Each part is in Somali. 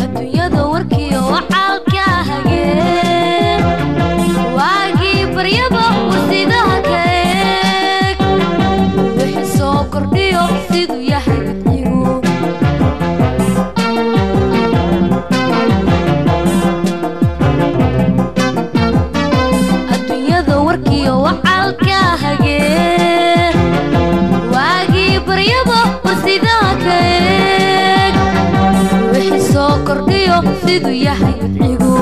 adduunyada warkiyo wacaalka hagee waagii baryaba wasidaha ka eeg wixii soo kordhiyo siduu yahay wadcigu adduunyada warkiyo wacaalka hagee waagii baryaba wasidaha ka eeg wixii soo kordhiyo siduu yahay wadcigu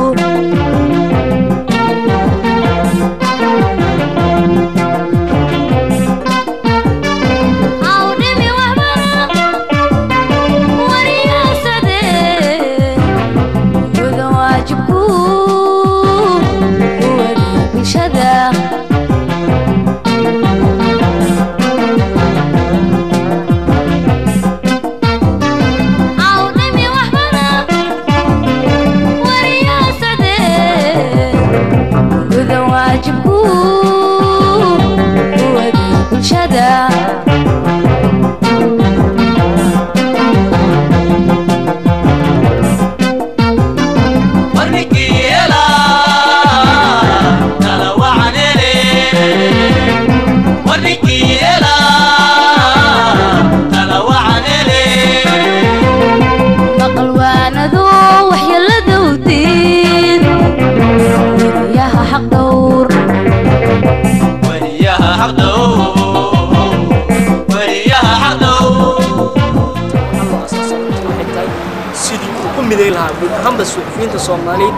هم بس في أنت صومالي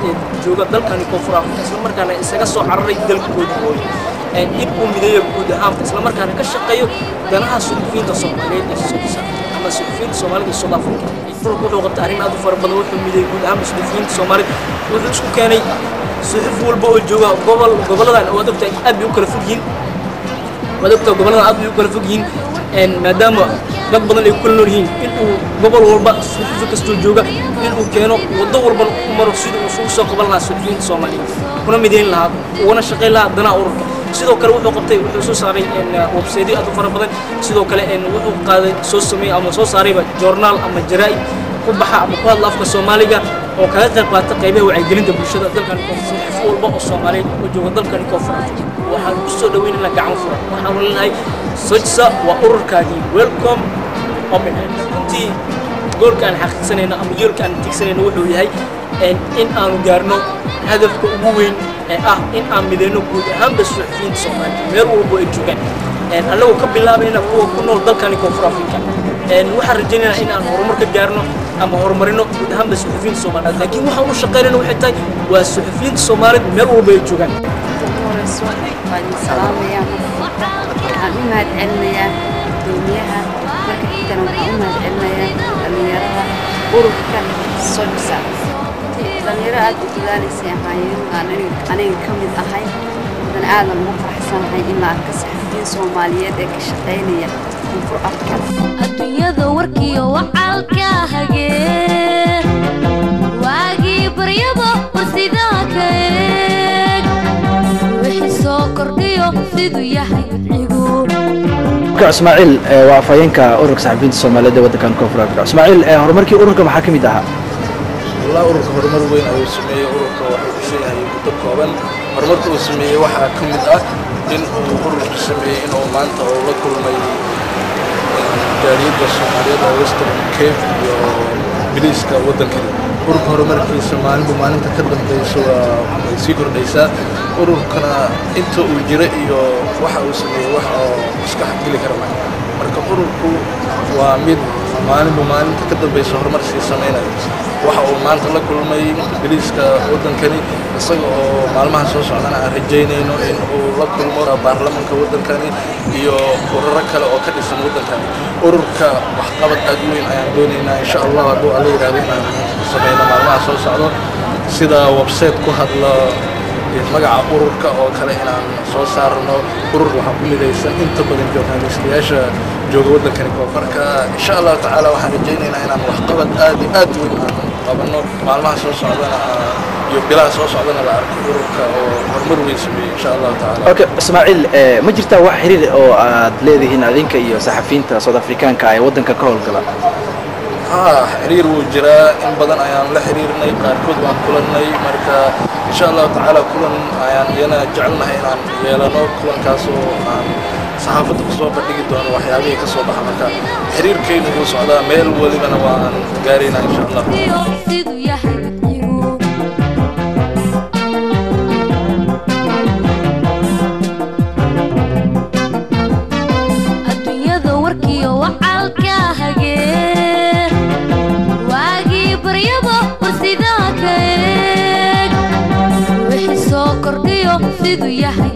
جوجا دل كان يكون فرق إسلام مركنا إسقى صو عرّي دل كود هوي إن يبقوا مدير كود هم إسلام مركنا كشقيو دلها في أنت صومالي السودان أما في أنت صومالي السودان فرق كله قط عرين هذا فرق بدو في مدير كود هم في أنت صومالي وذلك كاني سهف والبول جوجا قبل ذا ودكت أبي يكره فوقين ودكت قبل ذا أبي يكره فوقين إن مدام dad badan ay ku nool yihiin inuu gobol walba suuq kasto jooga inuu keeno wado walba maro sidoo uu soo qaban lahaa suuqyada Soomaaliyeed kuna mideyn lahaa wana shaqeyn lahaa dana ururka sidoo kale wuxuu qabtay wuxuu soo saaray website aad u fara badan sidoo kale wuxuu qaaday soo sameeyay ama soo saaray journal ama jaraa'id ku baxa ama ku hadla afka Soomaaliga oo kaga qayb qaata qaybaha wacyigelinta bulshada dalkan Koonfur walba oo Soomaaliyeed oo jooga dalkan Koonfur waxaan ku soo dhaweynaa gacan furan waxaan leeyahay سجسة وأوركادي welcome open أنتي قول كان حقيقة سنة أم يقول كان تكسرين وحوي هاي إن أنا جارنو هدف كوين إن أنا مدينو بود هم بس فين سومال ميرو بو إجوكان أنا لو قبل لا بينا هو كنا ضل كان يكون في أفريقيا وحرجينا إن أنا هرمرك جارنو أما هرمرينو بود هم بس فين سومال لكن وحنا شقيرين وحتى وسحفين سومال ميرو بو إجوكان أمهات علمية دنياها مركزنا أمهات علمية الميراها أوروبا سوسة الميراها تجاري سياحين أنا كمية أهاي من عالم مفرح سنة إلا كسحفين سومالية كشقينية مفرح أفكار الدنيا ذوركي وعالك هجير واجي بريبا وسيداك وحي سوكر ديو سيدو يحي إسماعيل وافينك أورك صاحبين الصومالية ده ودكان كفر إسماعيل هرمركي أورك محاكم ده والله أورك هرمر وين أو سمية أورك واحد شيء هاي كتب هرمرك وسمية واحد كم ده إن أورك سمية إنه ما أنت أو كل ما جاريد الصومالية أو وسترن كيف بليس كودن كده أورك هرمركي سماعين بمعنى تكلم بيسوا سيكون ليسا ururkana inta uu jiray iyo waxa uu sameeyay waxa iska xaqili kara marka ururku waa mid maalinta ka dambaysa horumar si sameeyay waxa uu maanta la kulmay biliiska wadankani isaga oo maalmaha soo socdana aan rajaynayno in uu la kulmo baarlamaanka wadankani iyo ururo kale oo ka dhisan wadankani ururka wax qabad aad weyn ayaan doonaynaa insha Allah hadduu alla yiraahdo inaan sameeyno maalmaha soo socdo sida website ku hadla magaca ururka oo kale inaan soo saarno urur waxa ku midaysan inta badan joognaanaystayaasha jooga wadankani koonfurka insha Allah taala waxaan rajaynaynaa inaan wax qabad aad weyn aan qabano maalmaha soo socdana iyo bilaha soo socdana la arko ururka oo horumar weyn sameeyay insha Allah taala okay Ismaaciil ma jirta wax xiriir oo aad leedihiin adinka iyo saxafiyiinta South Africaanka ay wadanka ka howlgala حرير وجرا إن بدن أيام لا حرير ناي قاركود وان كلن ناي مركا إن شاء الله تعالى كلن أيام ينا جعلنا هنا يلا نو كلن كاسو صحافة كسوة بدي دون وحيابي كسوة بحمكا حرير كين وصو على ميل ولي بنا وان قارينا إن شاء الله siduu yahay